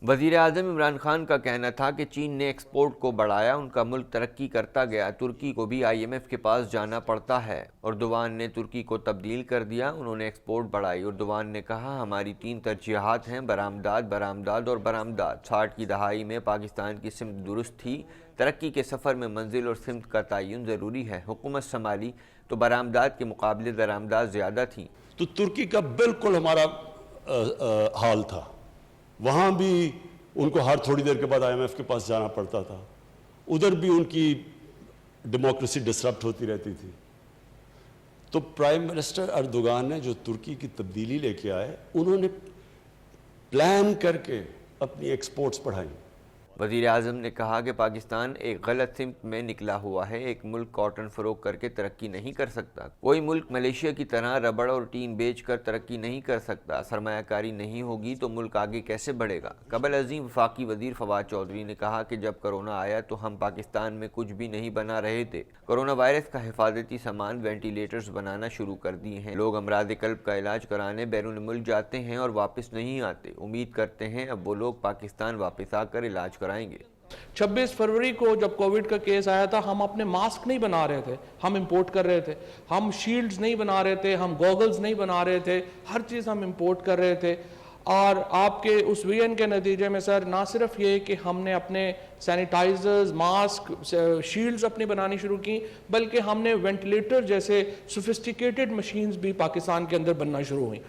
وزیر اعظم عمران خان کا کہنا تھا کہ چین نے ایکسپورٹ کو بڑھایا، ان کا ملک ترقی کرتا گیا، ترکی کو بھی IMF کے پاس جانا پڑتا ہے۔ اردوان نے ترکی کو تبدیل کر دیا، انہوں نے ایکسپورٹ بڑھائی۔ اردوان نے کہا ہماری 3 ترجیحات ہیں: برآمدات، برآمدات اور برآمدات۔ 60 کی دہائی میں پاکستان کی سمت درست تھی، ترقی کے سفر میں منزل اور سمت کا تعین ضروری ہے۔ حکومت سنبھالی تو برآمدات کے مقابلے درآمدات زیادہ تھیں۔ تو ترکی کا بالکل ہمارا حال تھا، وہاں بھی ان کو ہر تھوڑی دیر کے بعد IMF کے پاس جانا پڑتا تھا، ادھر بھی ان کی ڈیموکریسی ڈسرپٹ ہوتی رہتی تھی۔ تو پرائم منسٹر اردوغان نے جو ترکی کی تبدیلی لے کے آئے، انہوں نے پلان کر کے اپنی ایکسپورٹس بڑھائیں۔ وزیر اعظم نے کہا کہ پاکستان ایک غلط سمت میں نکلا ہوا ہے۔ ایک ملک کاٹن فروخت کر کے ترقی نہیں کر سکتا، کوئی ملک ملیشیا کی طرح ربڑ اور ٹین بیچ کر ترقی نہیں کر سکتا۔ سرمایہ کاری نہیں ہوگی تو ملک آگے کیسے بڑھے گا؟ قبل ازیں وفاقی وزیر فواد چودھری نے کہا کہ جب کرونا آیا تو ہم پاکستان میں کچھ بھی نہیں بنا رہے تھے، کرونا وائرس کا حفاظتی سامان وینٹیلیٹرز بنانا شروع کر دیے ہیں۔ لوگ امراض قلب کا علاج کرانے بیرون ملک جاتے ہیں اور واپس نہیں آتے۔ امید کرتے ہیں اب وہ لوگ پاکستان واپس آ کر علاج کرائیں گے۔ 26 فروری کو جب کووڈ کا کیس آیا تھا، ہم اپنے ماسک نہیں بنا رہے تھے، ہم امپورٹ کر رہے تھے۔ ہم شیلڈز نہیں بنا رہے تھے، ہم گوگلز نہیں بنا رہے تھے، ہر چیز ہم امپورٹ کر رہے تھے۔ اور آپ کے اس ویژن کے نتیجے میں سر، نہ صرف یہ کہ ہم نے اپنے سینیٹائزرز، ماسک، شیلڈز اپنی بنانی شروع کی، بلکہ ہم نے وینٹیلیٹر جیسے سوفسٹیکیٹڈ مشینز بھی پاکستان کے اندر بننا شروع ہوئیں۔